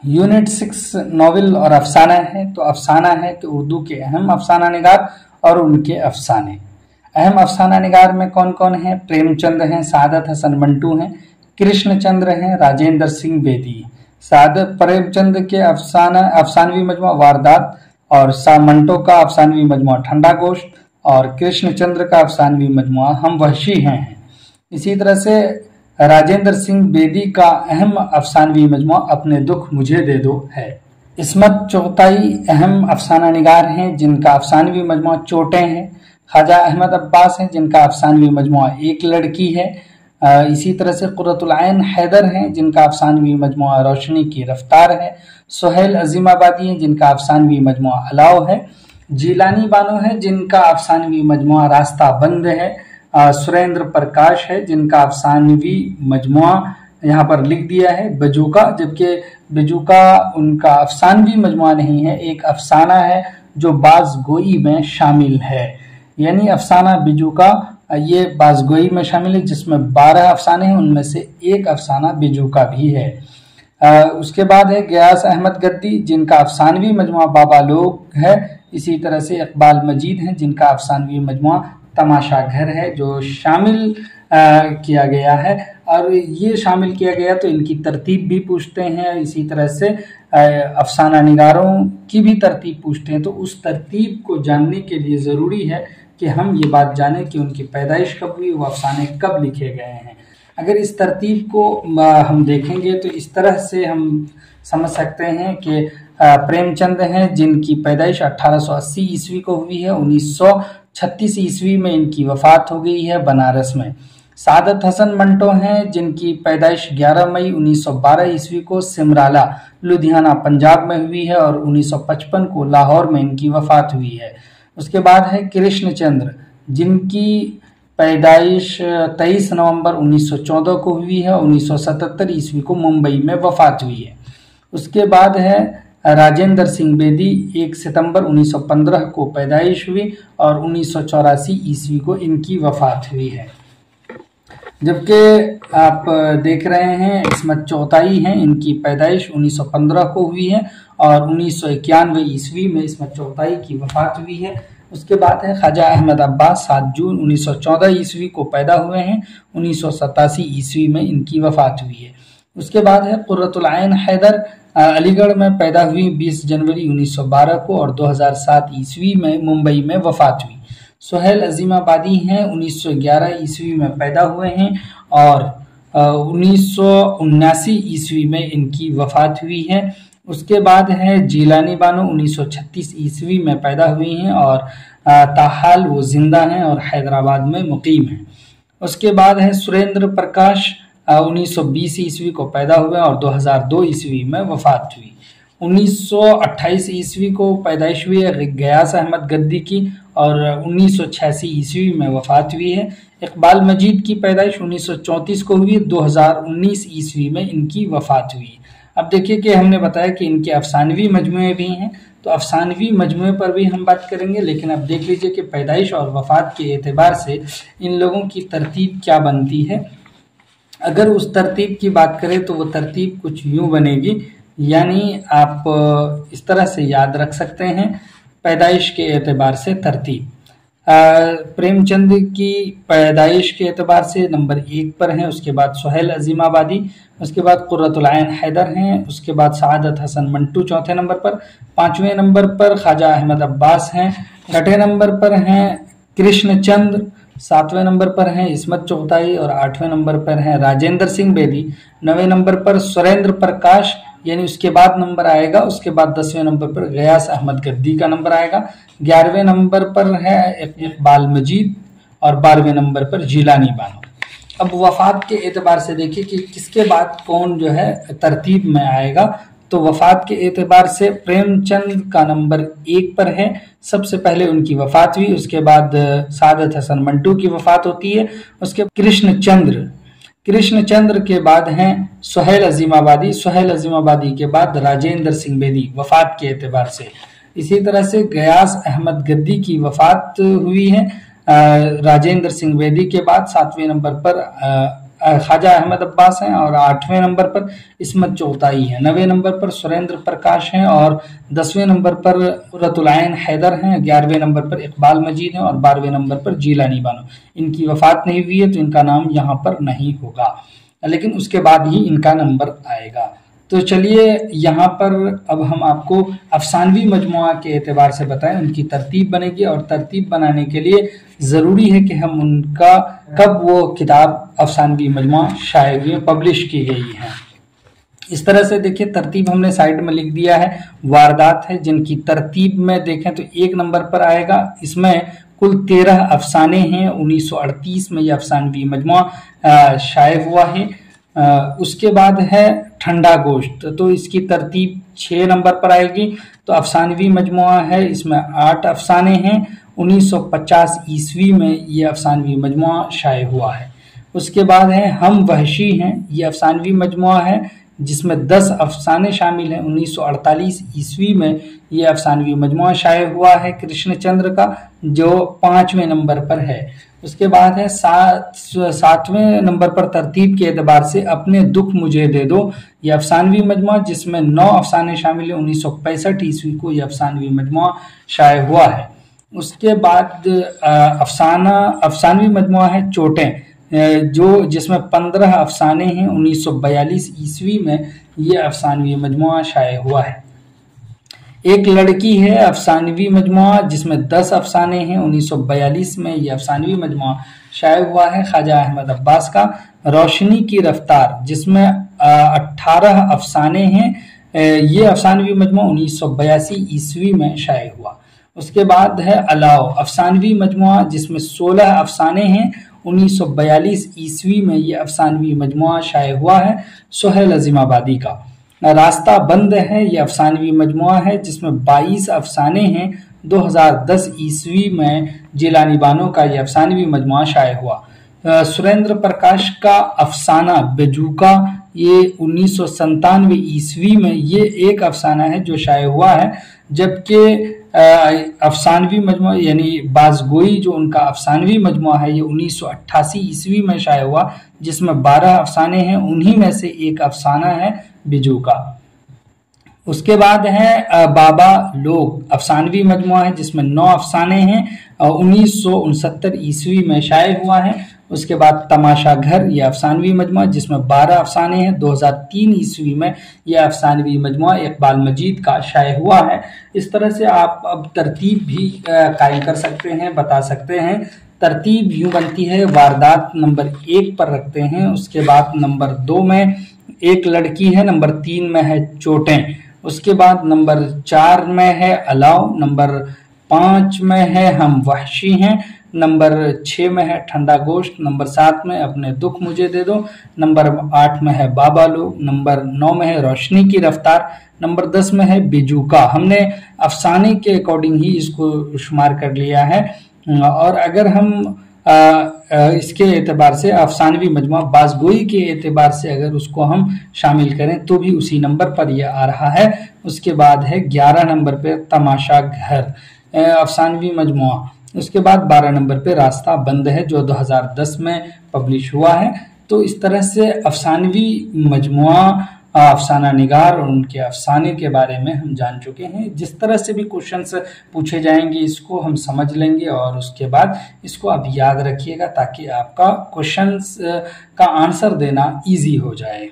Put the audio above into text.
Unit 6 novel और अफसाना है। तो अफसाना है कि उर्दू के अहम अफसाना निगार और उनके अफसाने। अहम अफसाना निगार में कौन कौन है? प्रेमचंद हैं, सादत हसन मंटू हैं, कृष्णचंद्र हैं, राजेंद्र सिंह बेदी। सादत प्रेमचंद के अफसानवी मजमूआ वारदात और मंटो का अफसानवी मजमूआ ठंडा गोश्त और कृष्णचंद्र का अफसानवी मजमूआ हम वहशी हैं। इसी तरह से राजेंद्र सिंह बेदी का अहम अफसानवी मजमूआ अपने दुख मुझे दे दो है। इस्मत चुगताई अहम अफसाना निगार हैं जिनका अफसानवी मजमूआ चोटें हैं। ख्वाजा अहमद अब्बास हैं जिनका अफसानवी मजमूआ एक लड़की है। इसी तरह से कुर्रतुल ऐन हैदर हैं जिनका अफसानवी मजमूआ रोशनी की रफ्तार है। सुहेल अजीमाबादी हैं जिनका अफसानवी मजमूआ अलाव है। जीलानी बानो है जिनका अफसानवी मजमूआ रास्ता बंद है। सुरेंद्र प्रकाश है जिनका अफसानवी मजमूआ यहाँ पर लिख दिया है बजूका, जबकि बजूका उनका अफसानवी मजमूआ नहीं है, एक अफसाना है जो बाज़गोई में शामिल है। यानी अफसाना बिजूका ये बाज़गोई में शामिल है जिसमें 12 अफसाने हैं, उनमें से एक अफसाना बिजूका भी है। उसके बाद है गयास अहमद गद्दी जिनका अफसानवी मजमूआ बाबा लोग है। इसी तरह से इकबाल मजीद हैं जिनका अफसानवी मजमूआ तमाशा घर है जो शामिल किया गया है। और ये शामिल किया गया तो इनकी तरतीब भी पूछते हैं, इसी तरह से अफसाना निगारों की भी तरतीब पूछते हैं। तो उस तरतीब को जानने के लिए ज़रूरी है कि हम ये बात जानें कि उनकी पैदाइश कब हुई, वो अफसाने कब लिखे गए हैं। अगर इस तरतीब को हम देखेंगे तो इस तरह से हम समझ सकते हैं कि प्रेमचंद हैं जिनकी पैदाइश 1880 ईस्वी को हुई है, 1936 ईस्वी में इनकी वफात हो गई है बनारस में। सादत हसन मंटो हैं जिनकी पैदाइश 11 मई 1912 ईस्वी को सिमराला लुधियाना पंजाब में हुई है और 1955 को लाहौर में इनकी वफात हुई है। उसके बाद है कृष्णचंद्र जिनकी पैदाइश 23 नवंबर 1914 को हुई है, 1977 ईस्वी को मुंबई में वफात हुई है। उसके बाद है राजेंद्र सिंह बेदी, 1 सितंबर 1915 को पैदाइश हुई और 1984 ईस्वी को इनकी वफात हुई है। जबकि आप देख रहे हैं इस्मत चुगताई हैं, इनकी पैदाइश 1915 को हुई है और 1991 ईस्वी में इस्मत चुगताई की वफात हुई है। उसके बाद है ख्वाजा अहमद अब्बास, 7 जून 1914 ईस्वी को पैदा हुए हैं, 1987 ईस्वी में इनकी वफात हुई है। उसके बाद है कुर्रतुल ऐन हैदर, अलीगढ़ में पैदा हुई 20 जनवरी 1912 को और 2007 ईस्वी में मुंबई में वफात हुई। सुहेल अजीमाबादी हैं, 1911 ईस्वी में पैदा हुए हैं और 1979 ईस्वी में इनकी वफात हुई है। उसके बाद है जीलानी बानो, 1936 ईस्वी में पैदा हुई हैं और ताहाल वो जिंदा हैं और हैदराबाद में मुकीम हैं। उसके बाद है सुरेंद्र प्रकाश, 1920 ईस्वी को पैदा हुए और 2002 ईस्वी में वफात हुई। 1928 ईस्वी को पैदाइश हुई है गयास अहमद गद्दी की और 1986 ईस्वी में वफात हुई है। इकबाल मजीद की पैदाइश 1934 को हुई, 2019 ईस्वी में इनकी वफात हुई। अब देखिए कि हमने बताया कि इनके अफसानवी मजमूए भी हैं, तो अफसानवी मजमूए पर भी हम बात करेंगे, लेकिन अब देख लीजिए कि पैदाइश और वफात के एतबार से इन लोगों की तरतीब क्या बनती है। अगर उस तरतीब की बात करें तो वो तरतीब कुछ यूं बनेगी, यानी आप इस तरह से याद रख सकते हैं पैदाइश के एतबार से तरतीब। प्रेमचंद की पैदाइश के एतबार से नंबर 1 पर हैं, उसके बाद सुहेल अजीमाबादी, उसके बाद कुर्रतुल ऐन हैदर हैं, उसके बाद सादत हसन मंटू 4थे नंबर पर, 5वें नंबर पर ख्वाजा अहमद अब्बास हैं, 6ठे नंबर पर हैं कृष्णचंद्र, 7वें नंबर पर हैं इस्मत चुगताई और 8वें नंबर पर हैं राजेंद्र सिंह बेदी, 9वें नंबर पर सुरेंद्र प्रकाश, यानी उसके बाद नंबर आएगा, उसके बाद 10वें नंबर पर गयास अहमद गद्दी का नंबर आएगा, 11वें नंबर पर है इकबाल मजीद और 12वें नंबर पर जीलानी बानो। अब वफात के एतबार से देखिए कि किसके बाद कौन जो है तरतीब में आएगा। तो वफात के एतबार से प्रेमचंद का नंबर 1 पर है, सबसे पहले उनकी वफात हुई, उसके बाद सादत हसन मंटू की वफात होती है, उसके कृष्णचंद्र के बाद हैं सुहेल अजीमाबादी, सुहेल अजीमाबादी के बाद राजेंद्र सिंह बेदी वफात के एतबार से। इसी तरह से गयास अहमद गद्दी की वफात हुई है राजेंद्र सिंह बेदी के बाद, 7वें नंबर पर ख्वाजा अहमद अब्बास हैं और 8वें नंबर पर इस्मत चौताई है। 9वें नंबर पर सुरेंद्र प्रकाश हैं और 10वें नंबर पर कुर्रतुल ऐन हैदर हैं। 11वें नंबर पर इकबाल मजीद हैं और 12वें नंबर पर जीलानी बानो। इनकी वफात नहीं हुई है तो इनका नाम यहाँ पर नहीं होगा, लेकिन उसके बाद ही इनका नंबर आएगा। तो चलिए यहाँ पर अब हम आपको अफसानवी मजमुआ के एतबार से बताएं, उनकी तरतीब बनेगी और तरतीब बनाने के लिए ज़रूरी है कि हम उनका कब वो किताब अफसानवी मजमुआ शाये हुई पब्लिश की गई है। इस तरह से देखिए तरतीब हमने साइड में लिख दिया है। वारदात है जिनकी तरतीब में देखें तो 1 नंबर पर आएगा। इसमें कुल 13 अफसाने हैं। 1938 में यह अफसानवी मजमुआ शाये हुआ है। उसके बाद है ठंडा गोश्त, तो इसकी तरतीब 6 नंबर पर आएगी। तो अफसानवी मजमुआ है, इसमें 8 अफसाने हैं। 1950 ईस्वी में ये अफसानवी मजमुआ शाये हुआ है। उसके बाद है हम वहशी हैं, ये अफसानवी मजमुआ है जिसमें 10 अफसाने शामिल हैं। 1948 ईस्वी में ये अफसानवी मजमुआ शाये हुआ है कृष्णचंद्र का, जो 5वें नंबर पर है। उसके बाद है 7वें नंबर पर तरतीब के एतबार से अपने दुख मुझे दे दो, ये अफसानवी मजमुआ जिसमें 9 अफसाने शामिल हैं। 1965 ईस्वी को यह अफसानवी मजमुआ शाये हुआ है। उसके बाद अफसानवी मजमुआ है चोटें, जो जिसमें 15 अफसाने हैं। 1942 ईस्वी में यह अफसानवी मजमुआ शाये हुआ है। एक लड़की है अफसानवी मजमुआ जिसमें 10 अफसाने हैं। 1942 में यह अफसानवी मजमुआ शाये हुआ है ख्वाजा अहमद अब्बास का। रोशनी की रफ्तार जिसमें 18 अफसाने हैं। ये अफसानवी मजमुआ 1982 ईस्वी में शाये हुआ। उसके बाद है अलाव अफसानवी मजमुआ जिसमें 16 अफसाने हैं। 1942 ईस्वी में यह अफसानवी मजमुआ शाये हुआ है सोहेल अजीमाबादी का। रास्ता बंद है, यह अफसानवी मजमुआ है जिसमें 22 अफसाने हैं। 2010 ईस्वी में जीलानी बानो का यह अफसानवी मजमुआ शाये हुआ। सुरेंद्र प्रकाश का अफसाना बेजूका, ये 1997 ईस्वी में ये एक अफसाना है जो शाये हुआ है। जबकि अफसानवी मजमुआ यानी बाज़गोई जो उनका अफसानवी मजमुआ है ये 1988 ईस्वी में शाये हुआ जिसमें 12 अफसाने हैं। उन्हीं में से एक अफसाना है बिजू का। उसके बाद है बाबा लोग अफसानवी मजमुआ है जिसमें 9 अफसाने हैं। 1969 ईस्वी में शाये हुआ है। उसके बाद तमाशा घर यह अफसानवी मजमुआ जिसमें 12 अफसाने हैं। 2003 ईस्वी में यह अफसानवी मजमुआ इकबाल मजीद का शाये हुआ है। इस तरह से आप अब तरतीब भी कायम कर सकते हैं, बता सकते हैं। तरतीब यूं बनती है, वारदात नंबर 1 पर रखते हैं। उसके बाद नंबर 2 में एक लड़की है। नंबर 3 में है चोटें। उसके बाद नंबर 4 में है अलाव। नंबर 5 में है हम वहशी हैं। नंबर 6 में है ठंडा गोश्त। नंबर 7 में अपने दुख मुझे दे दो। नंबर 8 में है बाबा लोग। नंबर 9 में है रोशनी की रफ्तार। नंबर 10 में है बिजूका। हमने अफसाने के अकॉर्डिंग ही इसको शुमार कर लिया है। और अगर हम इसके एतबार से अफसानवी मजमुआ बाज़गोई के एतबार से अगर उसको हम शामिल करें तो भी उसी नंबर पर यह आ रहा है। उसके बाद है 11 नंबर पे तमाशा घर अफसानवी मजमुआ। उसके बाद 12 नंबर पे रास्ता बंद है जो 2010 में पब्लिश हुआ है। तो इस तरह से अफसानवी मजमुआ, अफसाना निगार और उनके अफसाने के बारे में हम जान चुके हैं। जिस तरह से भी क्वेश्चंस पूछे जाएंगे इसको हम समझ लेंगे और उसके बाद इसको आप याद रखिएगा ताकि आपका क्वेश्चंस का आंसर देना इजी हो जाए।